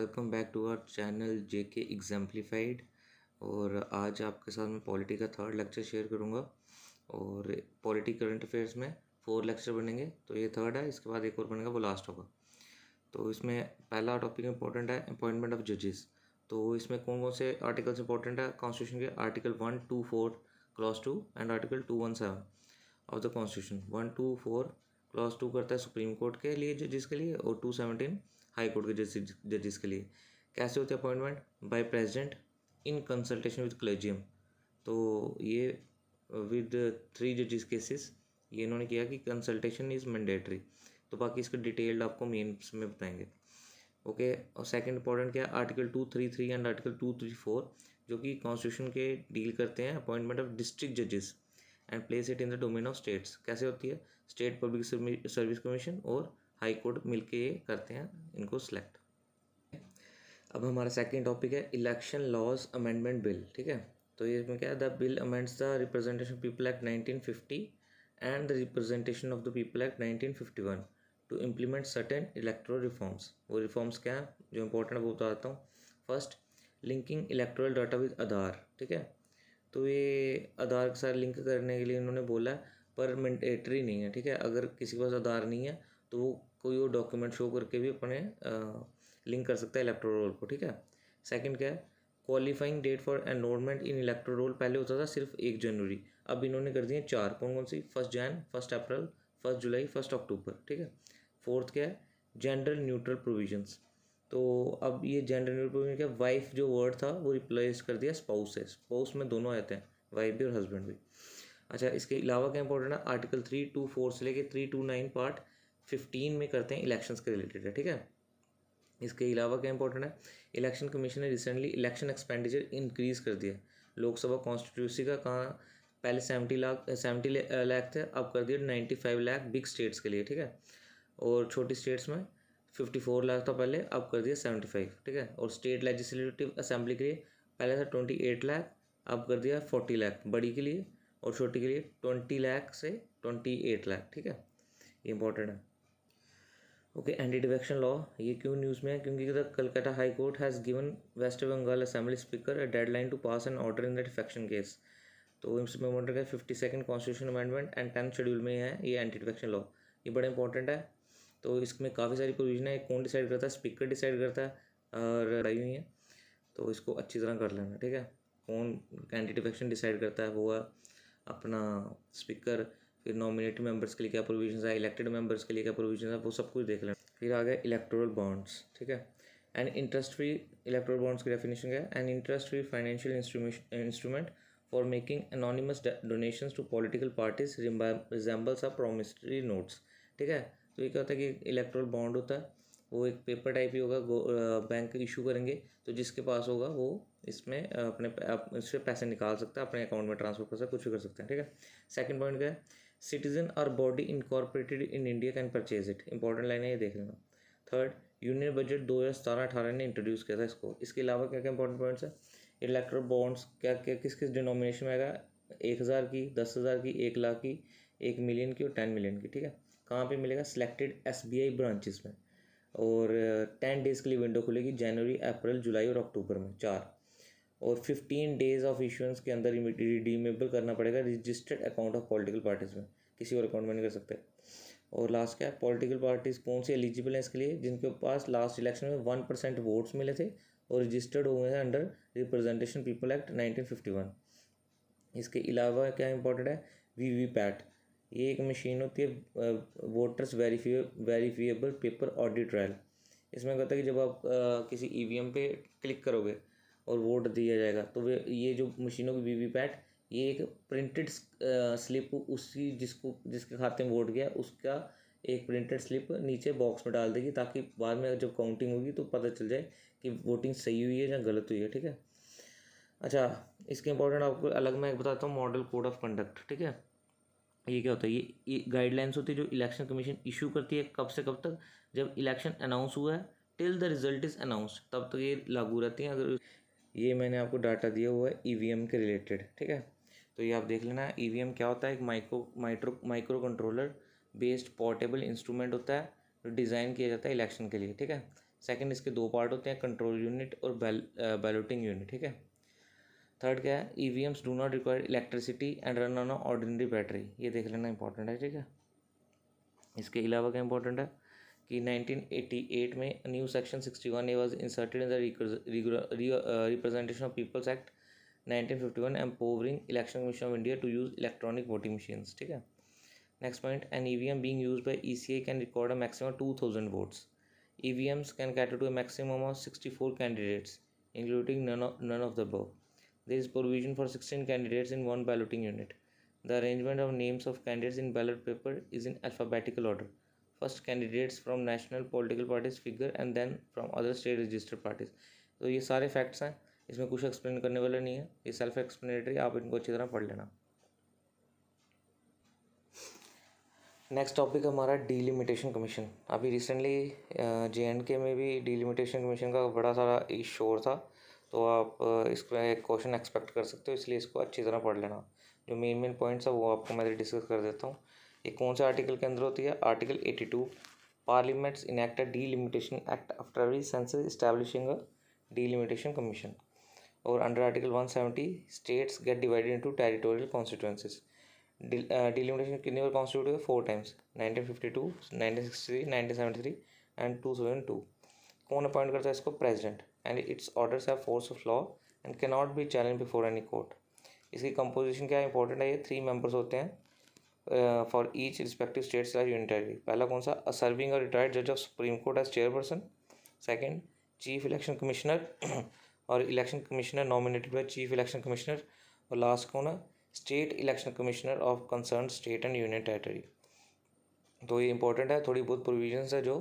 Welcome back to our channel JK exemplified. और आज आपके साथ मैं पॉलिटी का थर्ड लेक्चर शेयर करूंगा। और पॉलिटी करंट अफेयर्स में 4 लेक्चर बनेंगे, तो ये थर्ड है, इसके बाद एक और बनेगा, वो लास्ट होगा। तो इसमें पहला टॉपिक इंपॉर्टेंट है अपॉइंटमेंट ऑफ जजेस। तो इसमें कौन कौन से आर्टिकल्स इंपॉर्टेंट है कॉन्स्टिट्यूशन के? Article 124 clause 2 and article 217 of the constitution. 124 clause 2 करता है सुप्रीम कोर्ट के लिए जजेस के लिए, और 217 हाई कोर्ट के जजेस के लिए। कैसे होती है appointment? By president in consultation with collegium. तो ये विद 3 जजेस केसेस ये इन्होंने किया कि कंसल्टेशन इज़ मैंडेटरी। तो बाकी इसका डिटेल्ड आपको मेंस में बताएंगे। ओके। और सेकंड इंपॉर्टेंट क्या है? आर्टिकल 233 एंड आर्टिकल 234 जो कि कॉन्स्टिट्यूशन के डील करते हैं अपॉइंटमेंट ऑफ डिस्ट्रिक्ट जजेस and place it in the domain of states. कैसे होती है? स्टेट पब्लिक सर्विस कमीशन और हाई कोर्ट मिलके ये करते हैं इनको सिलेक्ट। अब हमारा सेकंड टॉपिक है इलेक्शन लॉज अमेंडमेंट बिल। ठीक है, तो ये इसमें क्या है? The bill amends the representation people act 1950 and the representation of the people act 1951 to implement certain electoral reforms. वो रिफॉर्म्स क्या है जो इंपॉर्टेंट है वो बताता हूँ। First, linking electoral data with Aadhaar. ठीक है, तो ये आधार के साथ लिंक करने के लिए इन्होंने बोला है, पर मैंडेटरी नहीं है। ठीक है, अगर किसी के पास आधार नहीं है तो वो कोई और डॉक्यूमेंट शो करके भी अपने लिंक कर सकता है इलेक्टोरल रोल को। ठीक है। सेकंड क्या है? Qualifying date for enrolment in electoral roll. पहले होता था सिर्फ 1 जनवरी, अब इन्होंने कर दिए 4। कौन कौन सी? 1 जैन, 1 अप्रैल, 1 जुलाई, 1 अक्टूबर। ठीक है। फोर्थ क्या है? Gender neutral provisions. तो अब ये जेंडर न्यूट्रल प्रोविजन क्या? वाइफ जो वर्ड था वो रिप्लेस कर दिया स्पाउस से। स्पाउस में दोनों आते हैं, वाइफ भी और हस्बैंड भी। अच्छा, इसके अलावा क्या इंपॉर्टेंट है? आर्टिकल 324 से लेके 329 पार्ट 15 में करते हैं इलेक्शंस के रिलेटेड है। ठीक है। इसके अलावा क्या इंपॉर्टेंट है? इलेक्शन कमीशन ने रिसेंटली इलेक्शन एक्सपेंडिचर इंक्रीज कर दिया। लोकसभा कॉन्स्टिट्यूंसी का कहाँ पहले 70 लाख थे, अब कर दिया 95 लाख बिग स्टेट्स के लिए। ठीक है। और छोटी स्टेट्स में 54 लाख था पहले, अब कर दिया 75। ठीक है। और स्टेट लेजिस्लेटिव असेंबली के लिए पहले था 28 लाख, अब कर दिया 40 लाख बड़ी के लिए, और छोटी के लिए 20 लाख से 28 लाख। ठीक है, ये इंपॉर्टेंट है। ओके। एंटी डिफेक्शन लॉ, ये क्यों न्यूज़ में है? क्योंकि the Calcutta high court has given West Bengal assembly speaker a deadline to pass an order in the defection case. तो इसमें इंपॉर्टेंट है 52nd constitution amendment and 10th schedule में है ये एंटी डिफेक्शन लॉ। ये बड़ा इंपॉर्टेंट है। तो इसमें काफ़ी सारी प्रोविजन है। कौन डिसाइड करता है? स्पीकर डिसाइड करता है, और लड़ाई हुई है, तो इसको अच्छी तरह कर लेना। ठीक है। कौन एंटी डिफेक्शन डिसाइड करता है? वो है अपना स्पीकर। फिर नॉमिनेटेड मेंबर्स के लिए क्या प्रोविजंस है, इलेक्टेड मेंबर्स के लिए क्या प्रोविजंस है, वो सब कुछ देख लेना। फिर आ गया इलेक्टोरल बॉन्ड्स। ठीक है। And interest free electoral bonds की डेफिनेशन क्या है? An interest free financial instrument for making anonymous donations to political parties resembles a promissory notes. ठीक है। तो ये क्या होता है कि इलेक्टोरल बॉन्ड होता है, वो एक पेपर टाइप ही होगा, बैंक इशू करेंगे, तो जिसके पास होगा वो इसमें इससे पैसे निकाल सकता है, अपने अकाउंट में ट्रांसफर कर सकता है, कुछ भी कर सकते हैं। ठीक है। सेकंड पॉइंट क्या है? सिटीजन और body incorporated in India can purchase it. Important line है, ये देख लेना। थर्ड, यूनियन बजट 2017-18 ने इंट्रोड्यूस किया था इसको। इसके अलावा क्या क्या इंपॉर्टेंट पॉइंट्स है? इलेक्ट्रल बॉन्ड्स क्या क्या किस किस डिनोमिनेशन में आएगा? 1000 की, 10,000 की, 1 लाख की, 1 मिलियन की और 10 मिलियन की। ठीक है। कहाँ पे मिलेगा? सिलेक्टेड SBI ब्रांचेस में। और 10 डेज़ के लिए विंडो खुलेगी, जनवरी, अप्रैल, जुलाई और अक्टूबर में 4। और 15 डेज ऑफ इशुएंस के अंदर रिडीमेबल करना पड़ेगा registered account of political parties में, किसी और अकाउंट में नहीं कर सकते। और लास्ट क्या है? पॉलिटिकल पार्टीज कौन सी एलिजिबल हैं इसके लिए? जिनके पास लास्ट इलेक्शन में 1% वोट्स मिले थे और रजिस्टर्ड हुए हैं अंडर रिप्रेजेंटेशन पीपल एक्ट 1951। इसके अलावा क्या इंपॉर्टेंट है? VVPAT, ये एक मशीन होती है, voters verifiable paper audit trial. इसमें कहता है कि जब आप किसी EVM पे क्लिक करोगे और वोट दिया जाएगा, तो वे ये जो मशीनों की VVPAT, ये एक प्रिंटेड स्लिप उसकी जिसके खाते में वोट गया उसका एक प्रिंटेड स्लिप नीचे बॉक्स में डाल देगी, ताकि बाद में जब काउंटिंग होगी तो पता चल जाए कि वोटिंग सही हुई है या गलत हुई है। ठीक है। अच्छा, इसके इंपॉर्टेंट आपको अलग मैं बताता हूँ, मॉडल कोड ऑफ कंडक्ट। ठीक है। ये क्या होता है? ये गाइडलाइंस होती है जो इलेक्शन कमीशन इशू करती है। कब से कब तक? जब इलेक्शन अनाउंस हुआ है till the result is announced, तब तक ये लागू रहती हैं। अगर ये मैंने आपको डाटा दिया हुआ है EVM के रिलेटेड। ठीक है। तो ये आप देख लेना। EVM क्या होता है? एक micro controller based portable instrument होता है जो डिज़ाइन किया जाता है इलेक्शन के लिए। ठीक है। सेकंड, इसके दो पार्ट होते हैं, कंट्रोल यूनिट और बैलोटिंग यूनिट, ठीक है। थर्ड क्या है, EVMs do not require electricity and run on ordinary battery, ये देख लेना इंपॉर्टेंट है, ठीक है। इसके अलावा क्या इंपॉर्टेंट है कि 1988 में new section 61A was inserted in the representation of peoples act 1951 empowering election commission of India to use electronic voting machines, ठीक है। Next point, an EVM being used by ECI can record a maximum 2000 votes. EVMs can cater to a maximum of 64 candidates, including none of the above. There is provision for 16 candidates in one balloting unit. The arrangement of names of candidates in ballot paper is in alphabetical order. First, candidates from national political parties figure and then from other state registered parties. तो ये सारे facts हैं, इसमें कुछ explain करने वाला नहीं है, ये सेल्फ एक्सप्लेनेटरी, आप इनको अच्छी तरह पढ़ लेना। नेक्स्ट टॉपिक हमारा डीलिमिटेशन कमीशन। अभी रिसेंटली JNK में भी डीलिमिटेशन कमीशन का बड़ा सारा शोर था, तो आप इसमें एक क्वेश्चन एक्सपेक्ट कर सकते हो, इसलिए इसको अच्छी तरह पढ़ लेना। जो मेन पॉइंट्स है वो आपको मैं डिस्कस कर देता हूँ। ये कौन से आर्टिकल के अंदर होती है? Article 82, parliament's enacted delimitation act after every census establishing a delimitation commission. और under article 170 states get divided into territorial constituencies. Delimitation कितनी बार कॉन्स्टिट्यूट हुआ? 4 टाइम्स, 1952, 1963, 1973 एंड 2002। कौन अपॉइंट करता है इसको? President, and its orders have force of law and can not be challenge before any court. इसकी composition क्या इंपॉर्टेंट है? ये 3 मेंबर्स होते हैं for each respective state slash unitary. पहला कौन सा? अ सर्विंग और रिटायर्ड जज of supreme court as chairperson. Second, chief election commissioner और election commissioner nominated by chief election commissioner. और लास्ट कौन है? State election commissioner of concern state and union territory. तो ये इंपॉर्टेंट है, थोड़ी बहुत प्रोविजंस है जो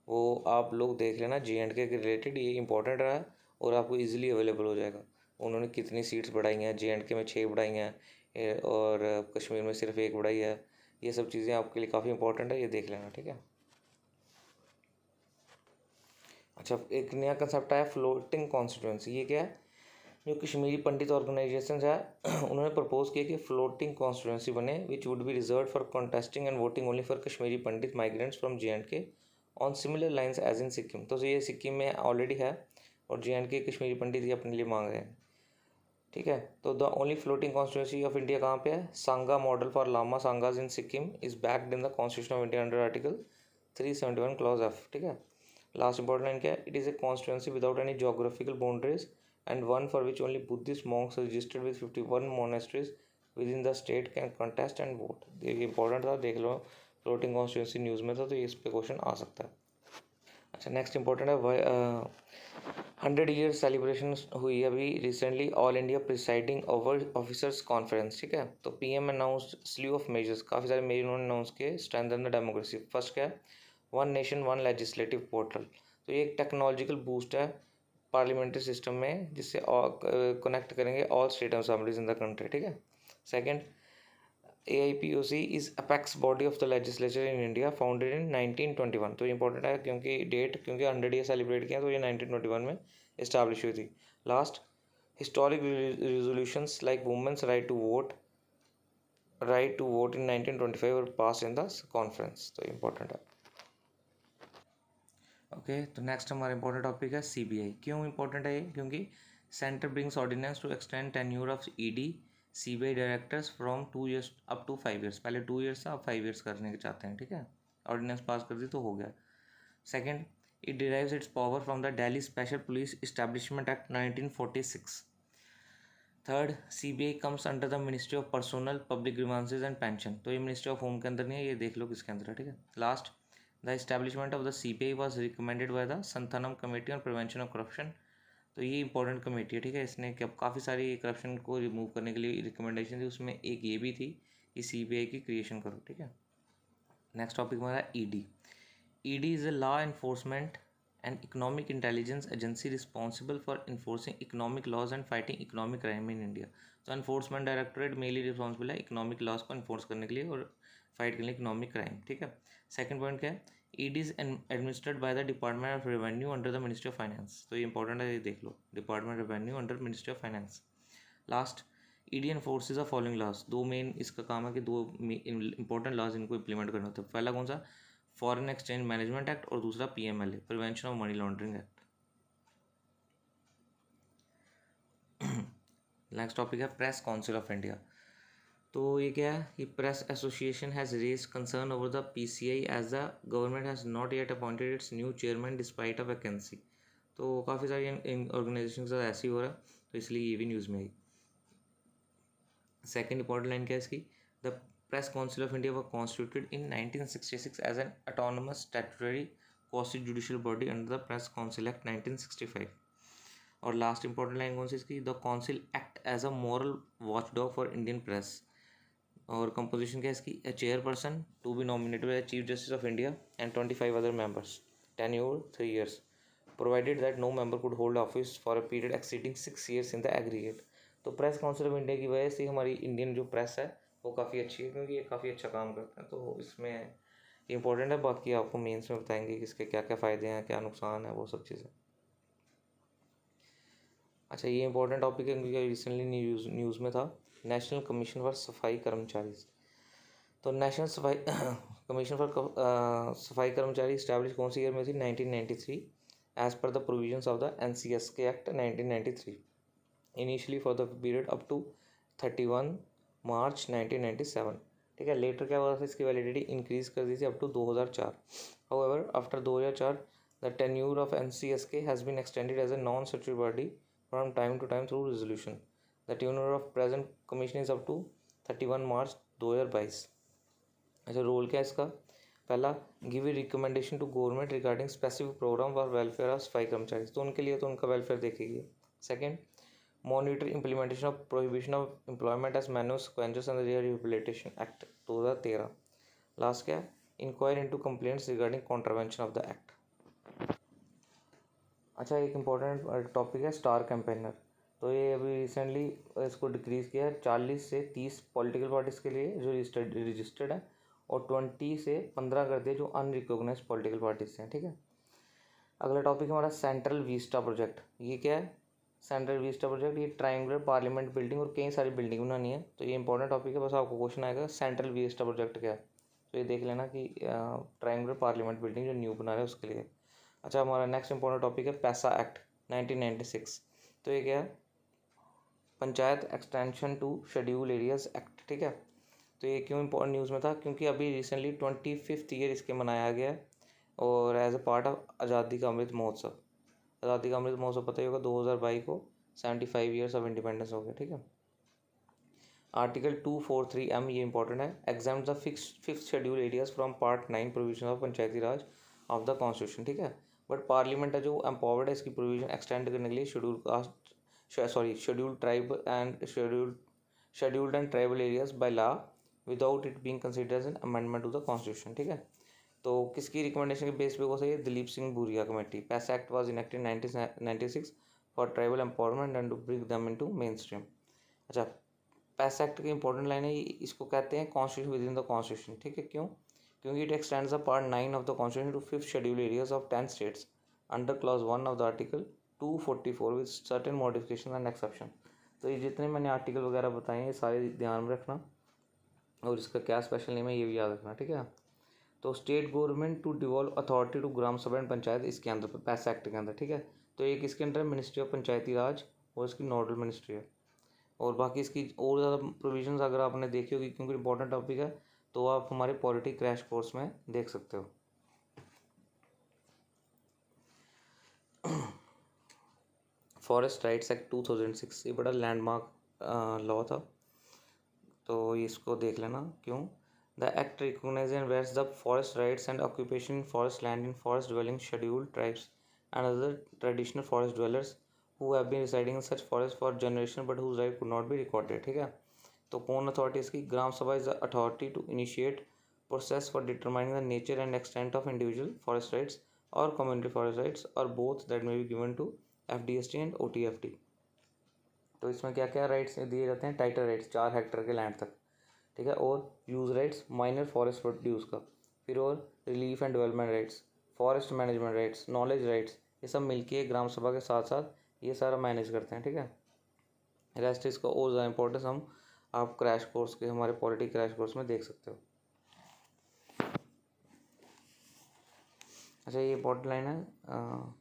वो आप लोग देख लेना, JNK के रिलेटेड ये इंपॉर्टेंट रहा है और आपको इजीली अवेलेबल हो जाएगा। उन्होंने कितनी सीट्स बढ़ाई हैं, JNK में 6 बढ़ाई हैं और कश्मीर में सिर्फ 1 बढ़ाई है। ये सब चीज़ें आपके लिए काफ़ी इंपॉर्टेंट है, ये देख लेना, ठीक है। अच्छा, एक नया कंसेप्ट आया फ्लोटिंग कॉन्स्टिट्यूंसी। ये क्या है? जो कश्मीरी पंडित ऑर्गेनाइजेशन है उन्होंने प्रपोज किया कि फ्लोटिंग कॉन्स्टिट्यूंसी बने which would be reserve for contesting and voting only for Kashmiri Pandit migrants from JNK on similar lines as in Sikkim. तो ये सिक्किम में ऑलरेडी है और JNK कश्मीरी पंडित ये अपने लिए मांग रहे हैं, ठीक है। तो the only floating constituency of India कहाँ पे है? Sangha model for Lama Sanghas in Sikkim is backed in the constitution of India under article 371 clause F, ठीक है। लास्ट इंपॉर्टेंट लाइन क्या है? It is a constituency without any geographical boundaries and one for which only Buddhist monks registered with 51 monasteries within the state can contest and vote। ये important था, देख लो, floating constituency news में था, तो ये इस पे क्वेश्चन आ सकता है। अच्छा, नेक्स्ट इंपॉर्टेंट है 100 ईयर सेलिब्रेशन हुई अभी recently, all India presiding over officers conference, ठीक है। तो PM announced sleeve of measures, काफ़ी सारे मेजर उन्होंने अनाउंस किए स्ट्रेंथन द डेमोक्रेसी। फर्स्ट क्या है? 1 नेशन 1 लेजिस्लेटिव पोर्टल। तो ये एक टेक्नोलॉजिकल बूस्ट है पार्लियामेंट्री सिस्टम में, जिससे कनेक्ट करेंगे all state assemblies in the country, ठीक है। Second, AIPOC is apex body of the legislature in India founded in 1921। तो इंपॉर्टेंट है क्योंकि 100 ईयर सेलिब्रेट किया, तो ये 1921 में इस्टेब्लिश हुई थी। Last, historic resolutions like women's right to vote in 1925 और पास इन द कॉन्फ्रेंस। तो इंपॉर्टेंट है। ओके, तो नेक्स्ट हमारा इंपॉर्टेंट टॉपिक है CBI। क्यों इंपॉर्टेंट है ये? क्योंकि centre brings ordinance to extend tenure of ED CBI directors from 2 years up to 5 years. पहले 2 ईयर्स था, अब 5 ईयर्स करने के चाहते हैं, ठीक है। ऑर्डिनेंस पास कर दी तो हो गया। Second, it derives it's power from the Delhi special police establishment act 1946। Third, CBI comes under the ministry of personnel public grievances and pension. तो ये मिनिस्ट्री ऑफ होम के अंदर नहीं है, ये देख लो किसके अंदर है, ठीक है। Last, the establishment of the CBI was recommended by the Santhanam committee on prevention of corruption. तो ये इंपॉर्टेंट कमेटी है, ठीक है। इसने काफ़ी सारी करप्शन को रिमूव करने के लिए रिकमेंडेशन थी, उसमें एक ये भी थी कि CBI की क्रिएशन करो, ठीक है। नेक्स्ट टॉपिक हमारा ED। ED is a law enforcement and economic intelligence agency responsible for enforcing economic laws and fighting economic crime in India. तो एनफोर्समेंट डायरेक्टोरेट मेनली रिस्पॉन्सिबल है इकोनॉमिक लॉज को enforce करने के लिए और फाइट करने के लिए इकोनॉमिक क्राइम, ठीक है। सेकंड पॉइंट क्या है? ED is administered by the department of revenue under the ministry of finance. तो ये इंपॉर्टेंट है, ये देख लो, department revenue under ministry of finance. Last, ED enforces the following laws. दो मेन इसका काम है कि 2 इंपॉर्टेंट लॉज इनको इंप्लीमेंट करना होता है। पहला कौन सा? फॉरेन एक्सचेंज मैनेजमेंट एक्ट और दूसरा PMLA, prevention of money laundering act. Next topic है प्रेस काउंसिल ऑफ इंडिया। तो ये क्या है कि press association has raise concern over the PCI as the government has not yet appointed its new chairman despite a vacancy. तो काफ़ी सारी organisation के साथ ऐसे ही हो रहा है, तो इसलिए ये भी न्यूज़ में आई। सेकेंड इंपॉर्टेंट लाइन क्या है इसकी, the press council of India was constituted in 1966 as an autonomous statutory quasi-judicial body under the Press Council Act 1965। और लास्ट इंपॉर्टेंट लाइन कौन सी इसकी, the council act as a moral watchdog for Indian press. और composition क्या है इसकी, a chairperson to be nominated by chief justice of India and 25 other members, tenure 3 years, provided that no member could hold office for a period exceeding 6 years in the aggregate. तो press council of India की वजह से हमारी Indian जो press है वो काफ़ी अच्छी है, क्योंकि ये काफ़ी अच्छा काम करते हैं, तो इसमें इंपॉर्टेंट है। बाकी आपको मेंस में बताएंगे कि इसके क्या क्या फ़ायदे हैं, क्या नुकसान है, वो सब चीज़ें। अच्छा, ये इंपॉर्टेंट टॉपिक है क्योंकि रिसेंटली न्यूज़ में था, नेशनल कमीशन फॉर सफाई कर्मचारी। तो नेशनल सफाई कमीशन फॉर सफाई कर्मचारी इस्टेब्लिश कौन सी ईयर में थी, 1993, as per the provisions of the NCSK act 1993, initially for the period up to 31 March 1997। ठीक है, लेटर क्या हुआ था, इसकी वैलिडिटी इंक्रीज कर दी थी up to 2004। However after 2004 the tenure of NCSK has been extended as a non statutory body from time to time through resolution. The tenure of present commission is up to 31 March 2022। अच्छा, role क्या है इसका, पहला, give a recommendation to government regarding specific programme for welfare of safai karamchari, तो उनके लिए तो उनका वेलफेयर देखेगी। Second, monitor implementation of prohibition of employment as manual scavengers and rehabilitation act 2013। Last क्या है, inquire into complaints regarding contravention of the act. अच्छा, एक इम्पॉर्टेंट टॉपिक है स्टार कैंपेनर। तो ये अभी रिसेंटली इसको डिक्रीज़ किया है 40 से 30 पॉलिटिकल पार्टीज़ के लिए जो रजिस्टर्ड है, और 20 से 15 कर दिए जो अनरिकॉग्नाइज पॉलिटिकल पार्टीज हैं। ठीक है, अगला टॉपिक हमारा सेंट्रल विस्टा प्रोजेक्ट। ये क्या है, सेंट्रल विस्टा प्रोजेक्ट, ये ट्रायंगुलर पार्लियामेंट बिल्डिंग और कई सारी बिल्डिंग बनानी है, तो ये इंपॉर्टेंट टॉपिक है। बस आपको क्वेश्चन आएगा सेंट्रल विस्टा प्रोजेक्ट क्या है, तो ये देख लेना कि ट्रायंगुलर पार्लियामेंट बिल्डिंग जो न्यू बना रहे हैं उसके लिए। अच्छा, हमारा नेक्स्ट इंपॉर्टेंट टॉपिक है पैसा एक्ट 1996। तो ये क्या है, panchayat extension to schedule areas act. ठीक है, तो ये क्यों इंपॉर्टेंट न्यूज़ में था, क्योंकि अभी रिसेंटली 25th ईयर इसके मनाया गया है, और एज अ पार्ट ऑफ आज़ादी का अमृत महोत्सव। आज़ादी का अमृत महोत्सव पता ही होगा, 2022 को 75 ईयर्स ऑफ इंडिपेंडेंस हो गया। ठीक है, आर्टिकल 243M ये इंपॉर्टेंट है, exams the fifth schedule areas from part 9 provision of Panchayati Raj of the constitution. ठीक है, बट पार्लियामेंट है जो एम्पावर्ड है इसकी प्रोविजन एक्सटेंड करने के लिए schedule tribe and scheduled and tribal areas by law without it being considered as an amendment to the constitution. ठीक है, तो किसकी रिकमेंडेशन के बेस पे हो सही है, Dilip Singh Bhuria committee. PESA act was enacted 1996 for tribal empowerment and to bring them into mainstream. अच्छा, पैसा एक्ट की इंपॉर्टेंट लाइन है, इसको कहते हैं constitution within the constitution. ठीक है, क्यों, क्योंकि it extends the part 9 of the constitution to 5th schedule areas of 10 states under clause 1 of the article 244 with certain modification and exception. तो ये जितने मैंने आर्टिकल वगैरह बताए हैं ये सारे ध्यान में रखना, और इसका क्या स्पेशल नेम है ये भी याद रखना। ठीक है, तो state government to devolve authority to gram sabha and panchayat इसके अंदर, पैसा एक्ट के अंदर। ठीक है, तो ये किसके अंदर है, मिनिस्ट्री ऑफ पंचायती राज, और इसकी नोडल मिनिस्ट्री है। और बाकी इसकी और ज़्यादा प्रोविजंस अगर आपने देखी होगी, क्योंकि इंपॉर्टेंट टॉपिक है, तो आप हमारे पॉलिटी क्रैश कोर्स में देख सकते हो। फॉरेस्ट राइट्स एक्ट 2006 ये बड़ा लैंडमार्क लॉ था, तो इसको देख लेना क्यों। The act recognizes and vests the forest rights and occupation in forest land in forest dwelling scheduled tribes and other traditional forest dwellers who have been residing in such forest for generation but whose right could not be recorded। ठीक है, तो कौन authority इसकी, gram sabha is the authority to initiate process for determining the nature and extent of individual forest rights और community forest rights और both that may be given to FDST and OTFT। तो इसमें क्या क्या राइट्स दिए जाते हैं, टाइटल राइट्स 4 हेक्टेयर के लैंड तक। ठीक है, और use rights minor forest produce का, फिर और relief and development rights, forest management rights, knowledge rights, ये सब मिलके ग्राम सभा के साथ साथ ये सारा मैनेज करते हैं। ठीक है, रेस्ट इसका और ज़्यादा इंपॉर्टेंस हम आप क्रैश कोर्स के हमारे पॉलिटी क्रैश कोर्स में देख सकते हो। अच्छा, ये इंपॉर्टेंट लाइन है,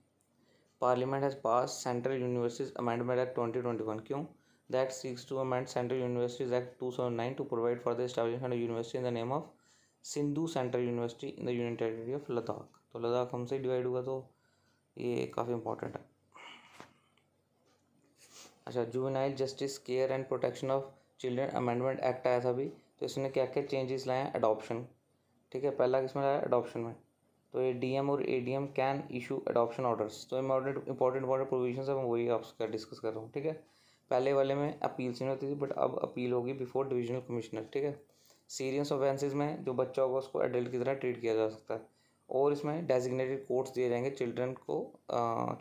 Parliament has passed Central Universities Amendment Act 2021. क्यों? That seeks to amend Central Universities Act 2009 to provide for the establishment of university in the name of Sindhu central university in the union territory of Ladakh. तो लद्दाख हमसे divide हुआ, तो ये काफ़ी important है। अच्छा, juvenile justice care and protection of children amendment act आया था अभी, तो इसने क्या क्या चेंजेस लाए हैं? अडॉप्शन, ठीक है, पहला किसमें लाया? अडॉप्शन में। तो ये डीएम और ADM can issue adoption orders. तो इंपॉर्टेंट प्रोविजंस है, मैं वही आपसे डिस्कस कर रहा हूँ, ठीक है। पहले वाले में अपील नहीं होती थी, बट अब अपील होगी बिफोर डिविजनल कमिश्नर, ठीक है। सीरियस ऑफेंसेस में जो बच्चा होगा उसको एडल्ट की तरह ट्रीट किया जा सकता है। और इसमें डेजिग्नेटेड कोर्ट्स दिए जाएंगे चिल्ड्रन को,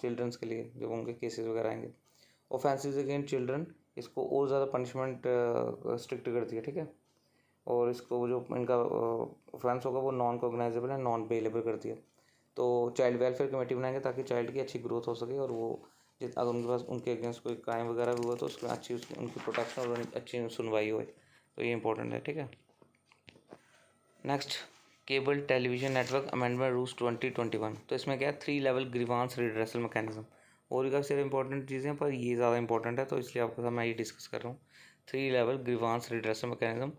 चिल्ड्रंस के लिए जब उनके केसेस वगैरह आएंगे। ऑफेंसेस अगेंस्ट चिल्ड्रन, इसको और ज़्यादा पनिशमेंट स्ट्रिक्ट कर दिया, ठीक है। और इसको जो इनका ऑफेंस होगा वो नॉन कॉग्नाइजेबल है, नॉन बेलेबल कर दिया। तो चाइल्ड वेलफेयर कमेटी बनाएंगे ताकि चाइल्ड की अच्छी ग्रोथ हो सके, और वो अगर उनके पास उनके अगेंस्ट कोई क्राइम वगैरह भी हुआ तो उसमें अच्छी उनकी प्रोटेक्शन और अच्छी सुनवाई हो। तो ये इंपॉर्टेंट है, ठीक है। Next, cable television network amendment rules 2021। तो इसमें क्या है? 3 लेवल ग्रीवांस रिड्रेसल मैकेनिज्म। और भी काफ़ी सारी इंपॉर्टेंट चीज़ें, पर ये ज़्यादा इंपॉर्टेंट है, तो इसलिए आपके साथ मैं ये डिस्कस कर रहा हूँ। 3 लेवल ग्रीवांस रिड्रेसल मैकेनिज्म,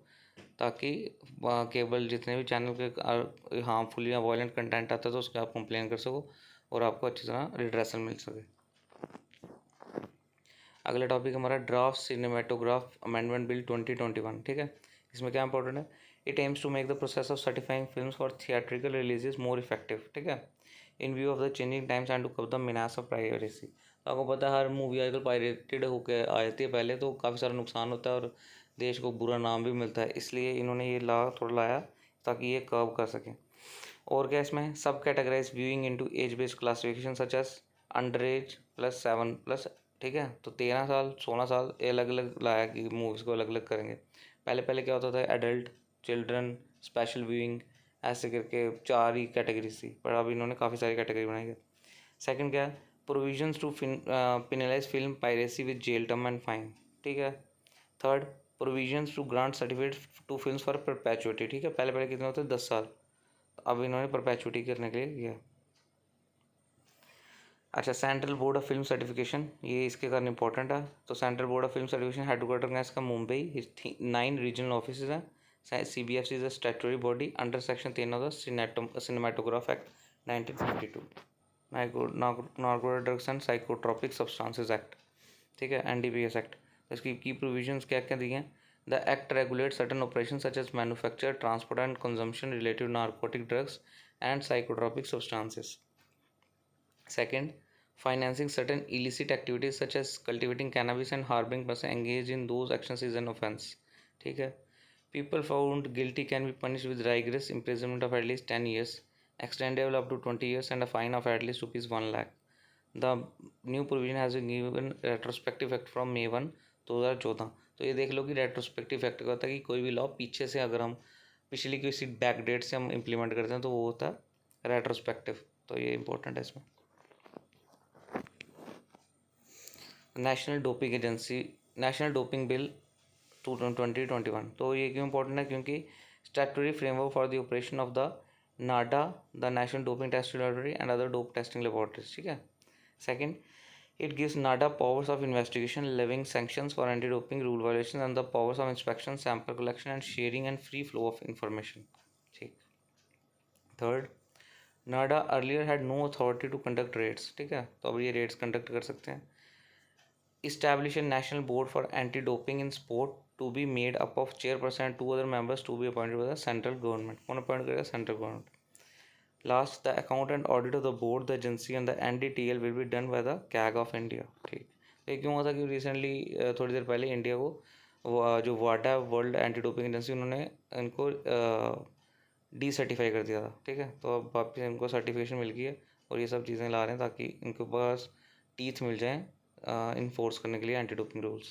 ताकि केबल जितने भी चैनल के हार्मफुल या वायलेंट कंटेंट आता है तो उसका आप कंप्लेन कर सको और आपको अच्छी तरह रिड्रेसल मिल सके। अगला टॉपिक हमारा ड्राफ्ट सिनेमेटोग्राफ अमेंडमेंट बिल 2021, ठीक है। इसमें क्या इंपॉर्टेंट है? It aims to make the process of certifying films for theatrical releases more effective, ठीक है, in view of the changing times and to कव द मीनास ऑफ प्राइवेसी। तो आपको पता है हर मूवी आजकल पायरेटेड होकर आ जाती है पहले, तो काफ़ी सारा नुकसान होता है और देश को बुरा नाम भी मिलता है, इसलिए इन्होंने ये लॉ थोड़ा लाया ताकि ये कर्व कर सकें। और क्या इसमें सब categorise viewing into age based classification such as under age +7+, ठीक है। तो 13 साल 16 साल अलग अलग लाया कि मूवीज़ को अलग अलग करेंगे। पहले पहले क्या होता था? एडल्ट, चिल्ड्रन, स्पेशल व्यूइंग, ऐसे करके 4 ही कैटेगरीज थी, पर अब इन्होंने काफ़ी सारी कैटेगरी बनाई है। सेकंड क्या है? Provisions to penalise film piracy with jail term and fine, ठीक है। Third, provisions to grant certificate to film for perpetuity, ठीक है। पहले पहले कितने होते? 10 साल, अब इन्होंने परपेचुइटी करने के लिए किया। अच्छा, central board of film certification, ये इसके कारण इंपॉर्टेंट है। तो central board of film certification headquarter का इसका मुंबई, 9 रीजनल ऑफिस हैं। CBFC is a statutory body under section 3 of the cinematograph act 1952, narcotic drugs and psychotropic substances act, ठीक है, NDPS एक्ट। इसकी की प्रोविजंस क्या क्या दी हैं? The act regulate certain operation such as manufacture, transport and consumption related narcotic drugs and psychotropic substances. Second, financing certain illicit activities such as cultivating cannabis and harboring person engaged in those actions is an offense, ठीक है। People found guilty can be punished with rigorous imprisonment of at least 10 years, extendable up to 20 years, and a fine of at least ₹1 lakh. The new provision has been given retrospective effect from May 1, 2014। तो ये देख लो कि retrospective effect का होता है कि कोई भी लॉ पीछे से अगर हम पिछली किसी बैक डेट से हम इम्प्लीमेंट करते हैं तो वो होता है रेट्रोस्पेक्टिव। तो ये इंपॉर्टेंट है इसमें। National doping agency, national doping bill 2021। तो ये क्यों इंपॉर्टेंट है? क्योंकि statutory framework for the operation of the NADA, the national doping test laboratory and other dope testing laboratories, ठीक है। Second, it gives NADA powers of investigation, levying sanctions for anti doping rule violation and the powers of inspection, sample collection and sharing and free flow of information, ठीक। Third, NADA earlier had no authority to conduct raids, ठीक है, तो अब ये Reds conduct कर सकते हैं। Establish a national board for anti-doping in sport to be made up of chairperson and 2 other members to be appointed by the central government. कौन appoint करेगा? Central government. Last, the account and audit of the board, the agency and the NDTL will be done by the CAG of India, ठीक। ये क्यों हुआ था? कि recently थोड़ी देर पहले इंडिया को जो वाडा वर्ल्ड एंटी डोपिंग एजेंसी, उन्होंने इनको डीसर्टिफाई कर दिया था, ठीक है। तो अब वापस इनको सर्टिफिकेशन मिल गई है और ये सब चीज़ें ला रहे हैं ताकि इनके पास टीथ मिल जाएँ इन्फोर्स करने के लिए एंटी डोपिंग रूल्स।